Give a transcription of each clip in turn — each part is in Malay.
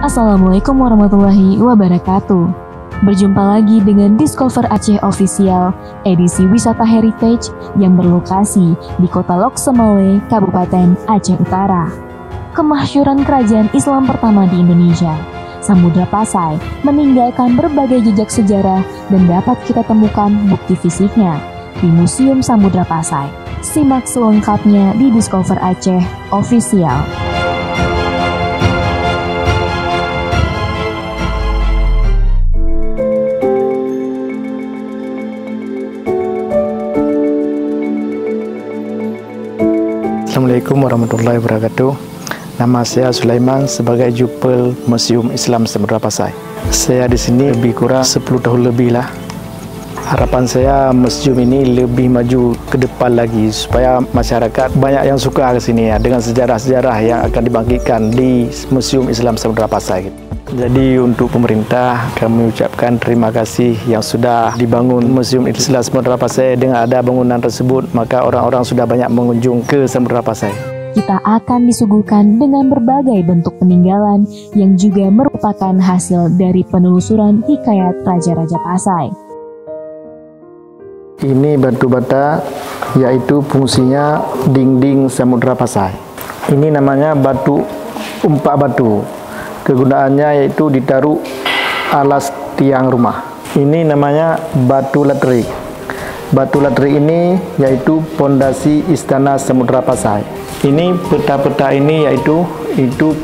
Assalamualaikum warahmatullahi wabarakatuh. Berjumpa lagi dengan Discover Aceh Official, edisi wisata heritage yang berlokasi di Kota Lok Semele, Kabupaten Aceh Utara. Kemasyhuran kerajaan Islam pertama di Indonesia, Samudra Pasai, meninggalkan berbagai jejak sejarah dan dapat kita temukan bukti fisiknya di Museum Samudra Pasai. Simak selengkapnya di Discover Aceh Official. Assalamualaikum warahmatullahi wabarakatuh. Nama saya Sulaiman sebagai Jupel Museum Islam Samudra Pasai. Saya di sini lebih kurang 10 tahun lebih lah. Harapan saya museum ini lebih maju ke depan lagi supaya masyarakat banyak yang suka ke sini ya, dengan sejarah-sejarah yang akan dibangkitkan di Museum Islam Samudra Pasai. Jadi untuk pemerintah kami ucapkan terima kasih yang sudah dibangun Museum Islam Samudra Pasai. Dengan ada bangunan tersebut, maka orang-orang sudah banyak mengunjung ke Samudra Pasai. Kita akan disuguhkan dengan berbagai bentuk peninggalan yang juga merupakan hasil dari penelusuran hikayat Raja-Raja Pasai. Ini batu bata, yaitu fungsinya dinding Samudra Pasai. Ini namanya batu umpak batu. Kegunaannya yaitu ditaruh alas tiang rumah. Ini namanya batu latrik. Batu latrik ini yaitu pondasi Istana Samudra Pasai. Ini peta-peta ini yaitu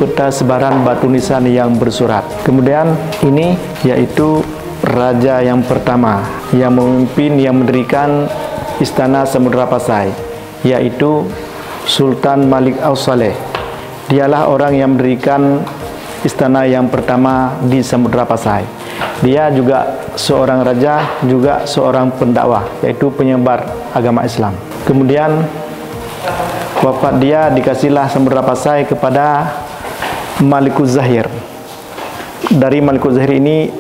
peta sebaran batu nisan yang bersurat. Kemudian ini yaitu raja yang pertama yang memimpin, yang mendirikan Istana Samudra Pasai, yaitu Sultan Malik Aus-Saleh. Dialah orang yang mendirikan istana yang pertama di Samudra Pasai. Dia juga seorang raja, juga seorang pendakwah, yaitu penyebar agama Islam. Kemudian wafat dia dikasihlah Samudra Pasai kepada Malikuz Zahir. Dari Malikuz Zahir ini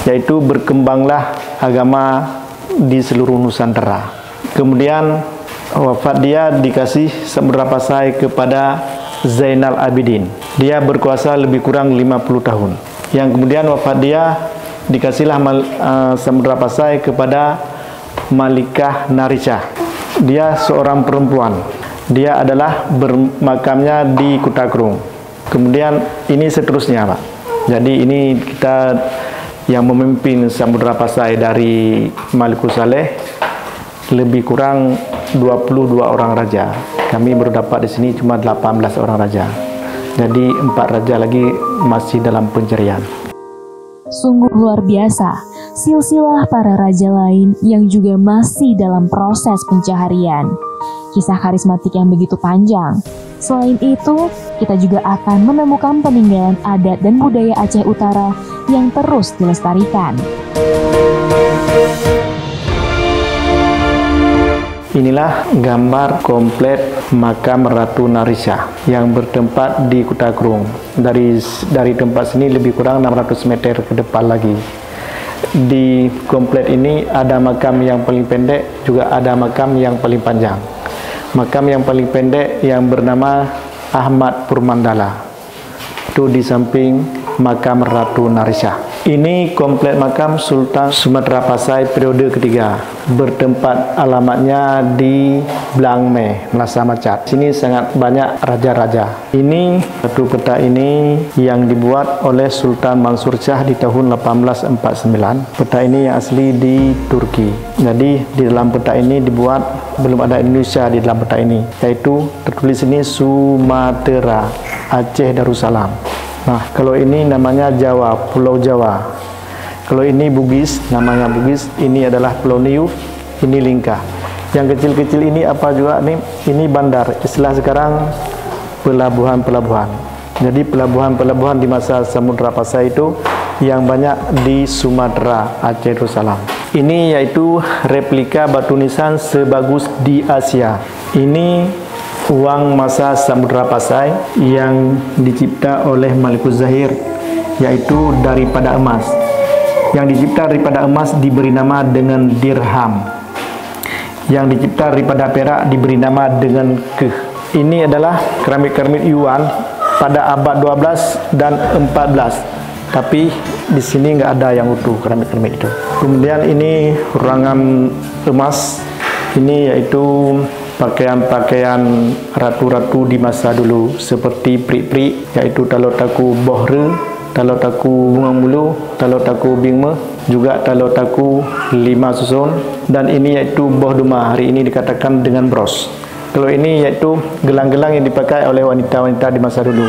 yaitu berkembanglah agama di seluruh Nusantara. Kemudian wafat dia dikasih Samudra Pasai kepada Zainal Abidin. Dia berkuasa lebih kurang 50 tahun. Yang kemudian wafat dia dikasihlah Samudra Pasai kepada Malikah Narisha. Dia seorang perempuan. Dia adalah bermakamnya di Kutakrung. Kemudian ini seterusnya, Pak. Jadi ini kita yang memimpin Samudra Pasai dari Malikus Saleh lebih kurang 22 orang raja. Kami baru dapat di sini cuma 18 orang raja. Jadi 4 raja lagi masih dalam pencarian. Sungguh luar biasa, silsilah para raja lain yang juga masih dalam proses pencaharian. Kisah karismatik yang begitu panjang. Selain itu, kita juga akan menemukan peninggalan adat dan budaya Aceh Utara yang terus dilestarikan. Inilah gambar komplit makam Ratu Narisha yang bertempat di Kutakrung. Dari tempat sini lebih kurang 600 meter ke depan lagi. Di komplit ini ada makam yang paling pendek, juga ada makam yang paling panjang. Makam yang paling pendek yang bernama Ahmad Purmandala, itu di samping makam Ratu Narisha. Ini komplit makam Sultan Sumatera Pasai periode ketiga, bertempat alamatnya di Blangme, Melasa Macat. Sini sangat banyak raja-raja. Ini batu peta ini yang dibuat oleh Sultan Mansur Shah di tahun 1849. Peta ini yang asli di Turki. Jadi di dalam peta ini dibuat, belum ada Indonesia di dalam peta ini, yaitu tertulis ini Sumatera, Aceh Darussalam. Nah, kalau ini namanya Jawa, Pulau Jawa. Kalau ini Bugis, namanya Bugis. Ini adalah Pulau Niuf, ini Lingkah. Yang kecil-kecil ini apa juga nih? Ini bandar. Istilah sekarang pelabuhan-pelabuhan. Jadi pelabuhan-pelabuhan di masa Samudra Pasai itu yang banyak di Sumatera, Aceh Darussalam. Ini yaitu replika batu nisan sebagus di Asia. Ini uang masa Samudra Pasai yang dicipta oleh Malikuz Zahir, yaitu daripada emas. Yang dicipta daripada emas diberi nama dengan dirham. Yang dicipta daripada perak diberi nama dengan keh. Ini adalah keramik-keramik Yuan pada abad 12 dan 14. Tapi di sini nggak ada yang utuh keramik-keramik itu. Kemudian ini ruangan emas. Ini yaitu pakaian-pakaian ratu-ratu di masa dulu seperti prik-prik, yaitu talotaku bohre, talotaku bunga mulu, talotaku bingme, juga talotaku 5 susun, dan ini yaitu boh duma, hari ini dikatakan dengan bros. Kalau ini yaitu gelang-gelang yang dipakai oleh wanita-wanita di masa dulu.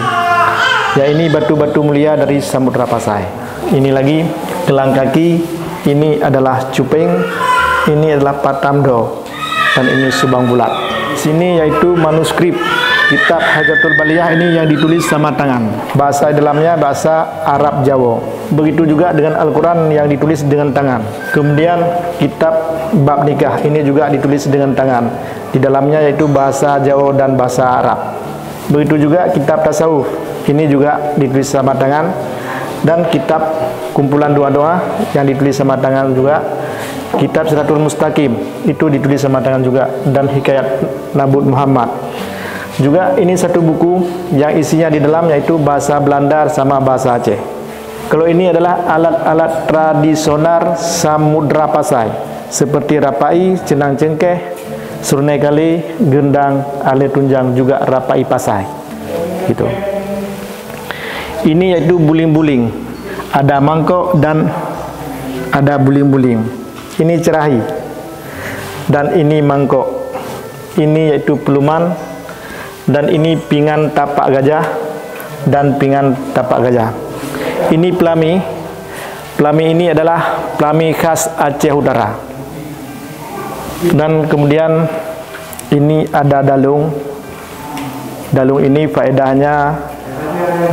Ya, ini batu-batu mulia dari Samudra Pasai. Ini lagi gelang kaki, ini adalah cuping, ini adalah patamdo, dan ini subang bulat. Sini yaitu manuskrip kitab Hajatul Baliyah, ini yang ditulis sama tangan. Bahasa dalamnya bahasa Arab Jawa. Begitu juga dengan Al-Quran yang ditulis dengan tangan. Kemudian kitab bab nikah, ini juga ditulis dengan tangan. Di dalamnya yaitu bahasa Jawa dan bahasa Arab. Begitu juga kitab tasawuf, ini juga ditulis sama tangan. Dan kitab kumpulan doa-doa yang ditulis sama tangan juga. Kitab Siratul Mustaqim itu ditulis sama tangan juga, dan Hikayat Nabi Muhammad. Juga ini satu buku yang isinya di dalam yaitu bahasa Belanda sama bahasa Aceh. Kalau ini adalah alat-alat tradisional Samudra Pasai seperti rapai, cenang cengkeh, surnai kali, gendang, ale tunjang, juga rapai Pasai. Gitu. Ini yaitu buling-buling. Ada mangkok dan ada buling-buling. Ini cerahi, dan ini mangkok, ini yaitu peluman, dan ini pinggan tapak gajah, dan pinggan tapak gajah. Ini pelami. Pelami ini adalah pelami khas Aceh Utara. Dan kemudian ini ada dalung. Dalung ini faedahnya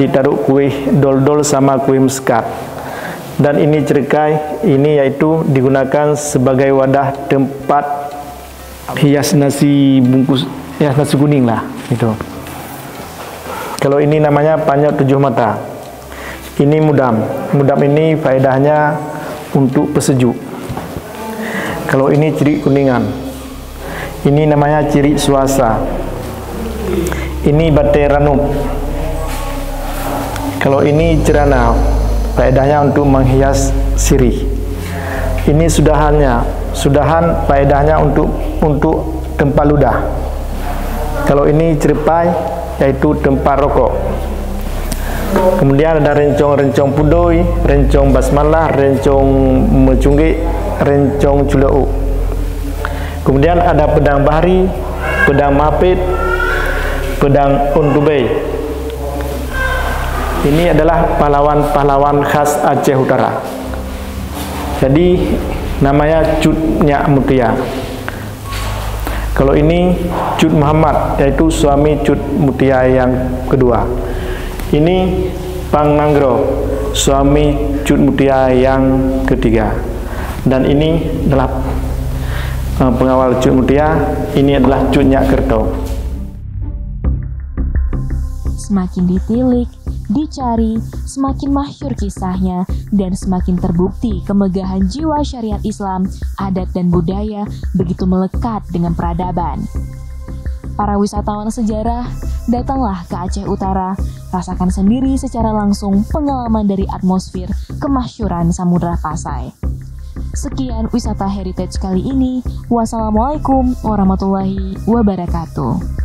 ditaruh kuih dol-dol sama kuih muskat. Dan ini cerkai, ini yaitu digunakan sebagai wadah tempat hias nasi bungkus, hias nasi kuning lah itu. Kalau ini namanya panjat 7 mata. Ini mudam. Mudam ini faedahnya untuk pesejuk. Kalau ini ciri kuningan. Ini namanya ciri suasa. Ini batai ranup. Kalau ini cerana, faedahnya untuk menghias sirih. Ini sudahannya. Sudahan faedahnya untuk tempat ludah. Kalau ini cerepai, yaitu tempat rokok. Kemudian ada rencong-rencong pudoi, rencong basmalah, rencong mecunggik, rencong culau. Kemudian ada pedang bahari, pedang mapit, pedang untubei. Ini adalah pahlawan-pahlawan khas Aceh Utara. Jadi namanya Cut Nyak Mutia. Kalau ini Cut Muhammad, yaitu suami Cut Mutia yang kedua. Ini Pang Nanggro, suami Cut Mutia yang ketiga. Dan ini adalah pengawal Cut Mutia. Ini adalah Cut Nyak Kerto. Semakin ditilik, dicari, semakin masyhur kisahnya, dan semakin terbukti kemegahan jiwa syariat Islam, adat dan budaya begitu melekat dengan peradaban. Para wisatawan sejarah, datanglah ke Aceh Utara, rasakan sendiri secara langsung pengalaman dari atmosfer kemasyhuran Samudra Pasai. Sekian wisata heritage kali ini. Wassalamualaikum warahmatullahi wabarakatuh.